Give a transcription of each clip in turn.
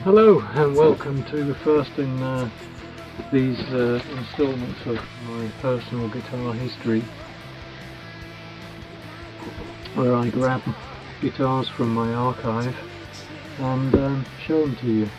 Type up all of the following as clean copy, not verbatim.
Hello and welcome to the first in these instalments of my personal guitar history, where I grab guitars from my archive and show them to you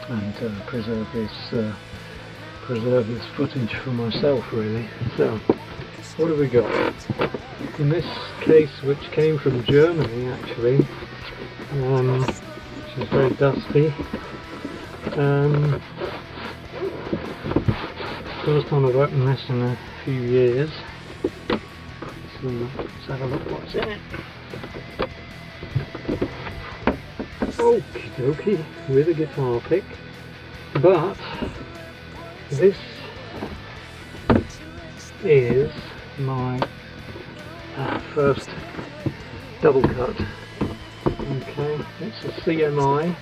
and preserve this footage for myself, really. So what have we got? In this case, which came from Germany actually, which is very dusty. First time I've opened this in a few years. So let's have a look what's in it. Okie dokie, with a guitar pick. But this is my first double cut. Okay, it's a CMI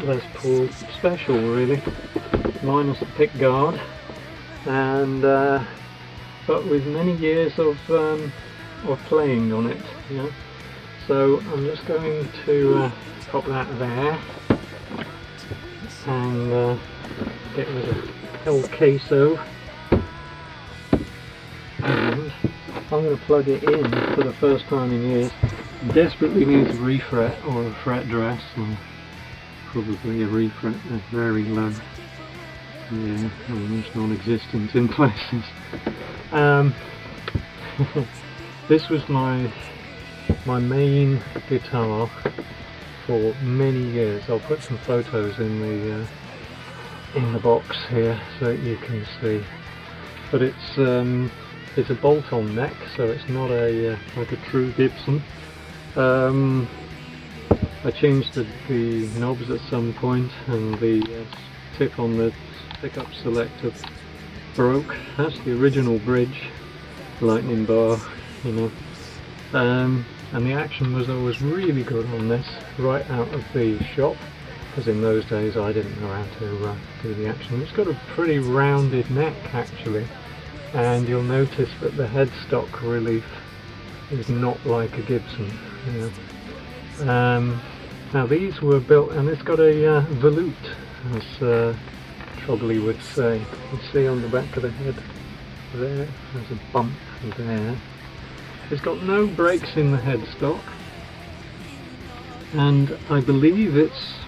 Les Paul special, really, minus the pick guard, and but with many years of playing on it. Yeah. So I'm just going to pop that there and get rid of El Queso, and I'm going to plug it in for the first time in years. Desperately needs a refret or a fret dress, or probably a refret, very low, yeah, almost non-existent in places. This was my main guitar for many years. I'll put some photos in the box here so that you can see. But it's a bolt-on neck, so it's not a like a true Gibson. I changed the knobs at some point, and the tip on the pickup selector broke. That's the original bridge, lightning bar, you know. And the action was always really good on this, right out of the shop, because in those days I didn't know how to do the action. It's got a pretty rounded neck actually, and you'll notice that the headstock relief is not like a Gibson. You know. Now these were built, and it's got a volute, as Trogley would say. You see on the back of the head there, there's a bump there. It's got no brakes in the headstock, and I believe it's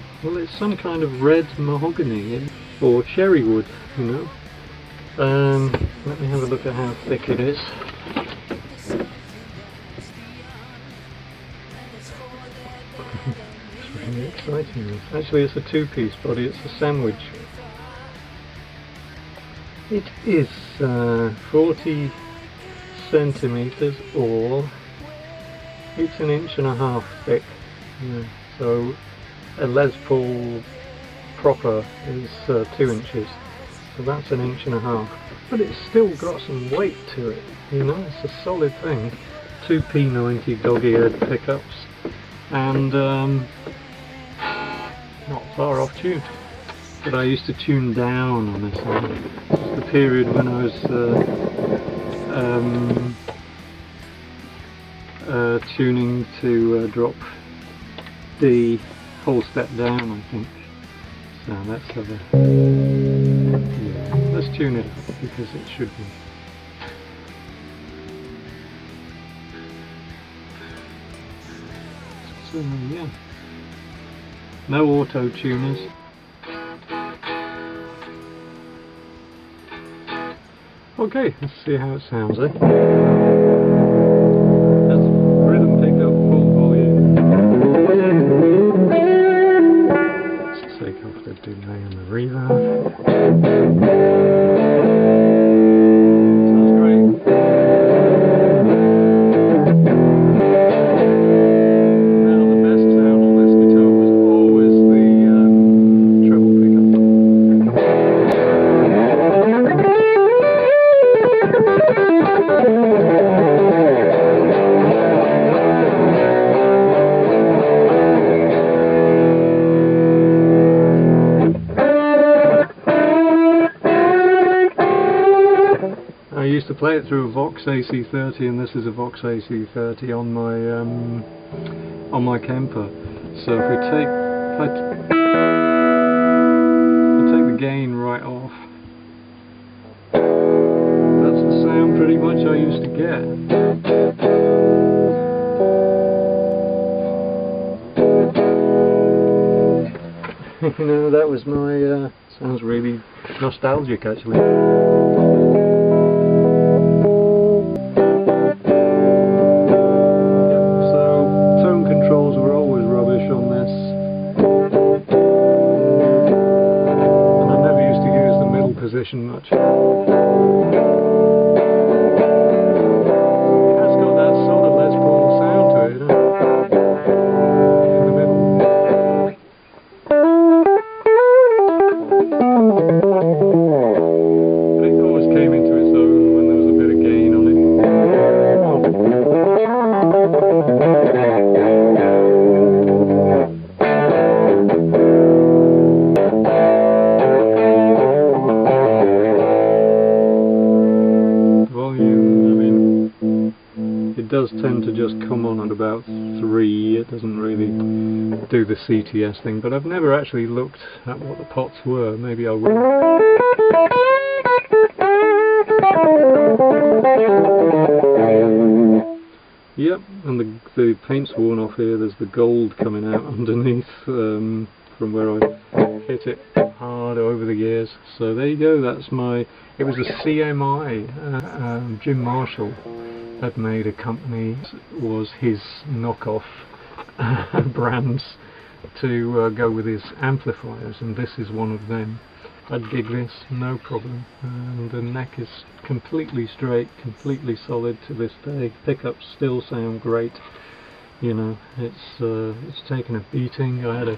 some kind of red mahogany or cherry wood, you know. Let me have a look at how thick it is. It's really exciting. Actually, it's a two-piece body. It's a sandwich. It is 40 centimeters, or it's 1.5 inches thick. Yeah. So a Les Paul proper is 2 inches. So that's 1.5 inches, but it's still got some weight to it, you know. It's a solid thing. 2 P90 dog-eared pickups, and not far off tuned. But I used to tune down on this one. It was the period when I was tuning to drop the whole step down, I think. So let's have a... let's tune it up, because it should be. So yeah, no auto tuners. Okay, let's see how it sounds, eh? That's rhythm pickup, full volume. Let's take off the delay and the reverb. Sounds great. Now the best sound on this guitar was always the treble pickup. I used to play it through a Vox AC30, and this is a Vox AC30 on my Kemper. So if we take, if I take the gain right off, that's the sound pretty much I used to get. You know, that was my, sounds really nostalgic actually. Much. It has got that sort of Les Paul sound to it, in the middle. But it always came into its own when there was a bit of gain on it. It does tend to just come on at about 3, it doesn't really do the CTS thing, but I've never actually looked at what the pots were, maybe I will. Yep, and the paint's worn off here, there's the gold coming out underneath from where I hit it hard over the years. So there you go, that's my, it was a CMI, Jim Marshall had made a company, was his knockoff brands to go with his amplifiers, and this is one of them. I'd gig this, no problem, and the neck is completely straight, completely solid to this day. Pickups still sound great, you know, it's taken a beating. I had a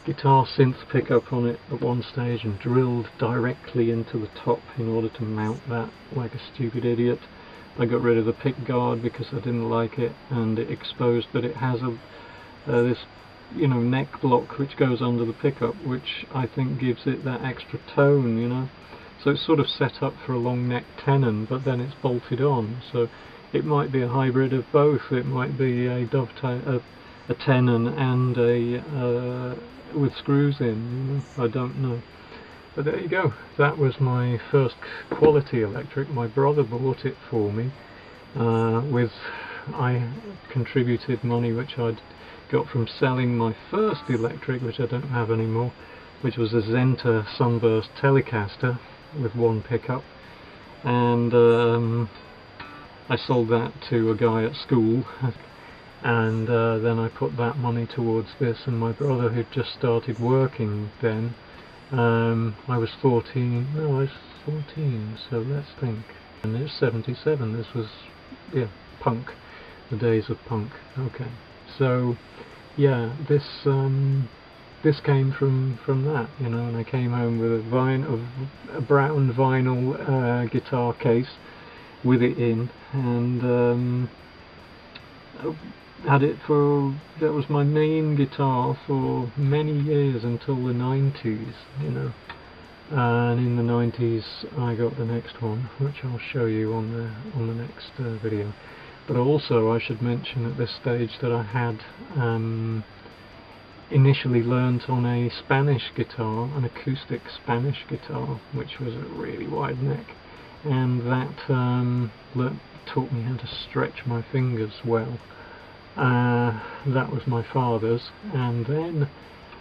guitar synth pickup on it at one stage and drilled directly into the top in order to mount that like a stupid idiot. I got rid of the pick guard because I didn't like it, and it exposed, but it has a this, you know, neck block which goes under the pickup, which I think gives it that extra tone, you know. So it's sort of set up for a long neck tenon, but then it's bolted on, so it might be a hybrid of both. It might be a dovetail, a tenon and a with screws in, you know? I don't know. But there you go, that was my first quality electric. My brother bought it for me, I contributed money which I'd got from selling my first electric, which I don't have anymore, which was a Zenta Sunburst Telecaster with one pickup, and I sold that to a guy at school, and then I put that money towards this, and my brother, who'd just started working then, I was 14, no, I was 14, so let's think, and it was 77, this was, yeah, punk, the days of punk. Okay, so yeah, this came from that, you know, and I came home with a brown vinyl guitar case with it in, and had it for, that was my main guitar for many years until the 90s, you know, and in the 90s I got the next one, which I'll show you on the next video. But also I should mention at this stage that I had initially learnt on a Spanish guitar, an acoustic Spanish guitar, which was a really wide neck, and that taught me how to stretch my fingers well. That was my father's, and then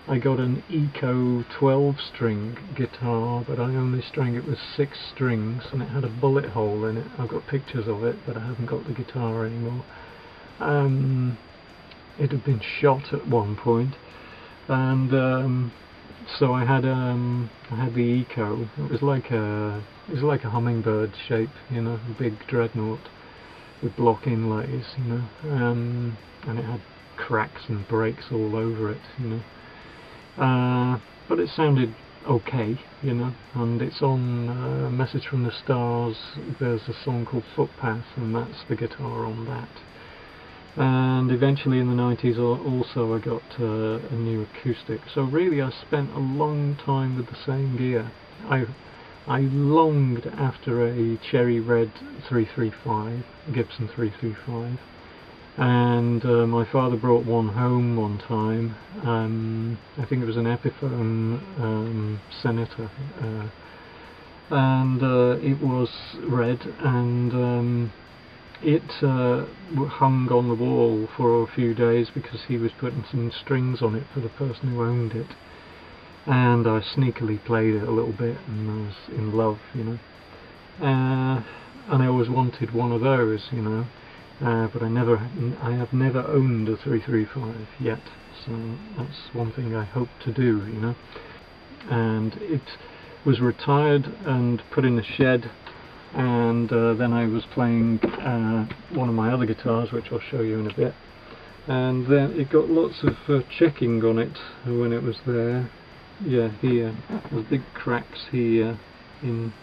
I got an Eco 12-string guitar, but I only strung it with 6 strings, and it had a bullet hole in it. I've got pictures of it, but I haven't got the guitar anymore. It had been shot at one point, and so I had the Eco. It was like a hummingbird shape, you know, a big dreadnought with block inlays, you know, and it had cracks and breaks all over it, you know. But it sounded okay, you know, and it's on Message from the Stars. There's a song called Footpath, and that's the guitar on that. And eventually in the 90s also I got a new acoustic. So really I spent a long time with the same gear. I longed after a cherry red 335, Gibson 335, and my father brought one home one time. I think it was an Epiphone Senator, and it was red, and it hung on the wall for a few days because he was putting some strings on it for the person who owned it, and I sneakily played it a little bit, and I was in love, you know, and I always wanted one of those, you know, but I have never owned a 335 yet, so that's one thing I hope to do, you know. And it was retired and put in a shed, and then I was playing one of my other guitars, which I'll show you in a bit, and then it got lots of checking on it when it was there. Yeah, here, there's big cracks here in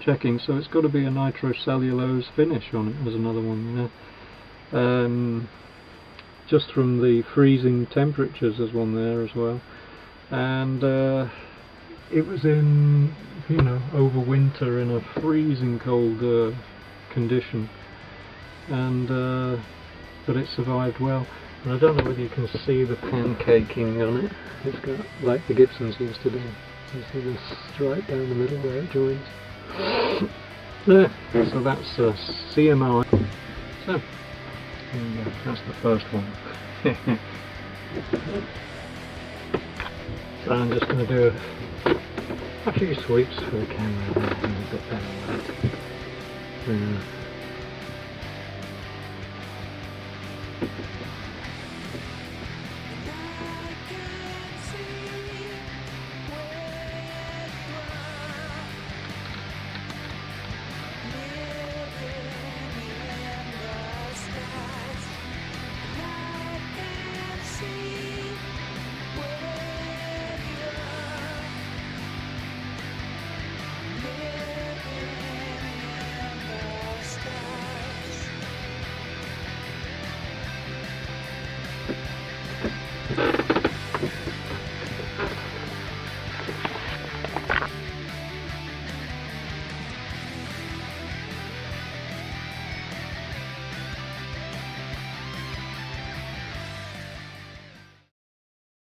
checking, so it's got to be a nitrocellulose finish on it. There's another one there. Just from the freezing temperatures, there's one there as well, and it was in, you know, over winter in a freezing cold condition, and but it survived well. And I don't know whether you can see the pancaking on it. It's got, like the Gibsons used to do. You see this stripe down the middle where it joins. There. So that's CMI. So there you go. That's the first one. So I'm just going to do a few sweeps for the camera there, a bit better light.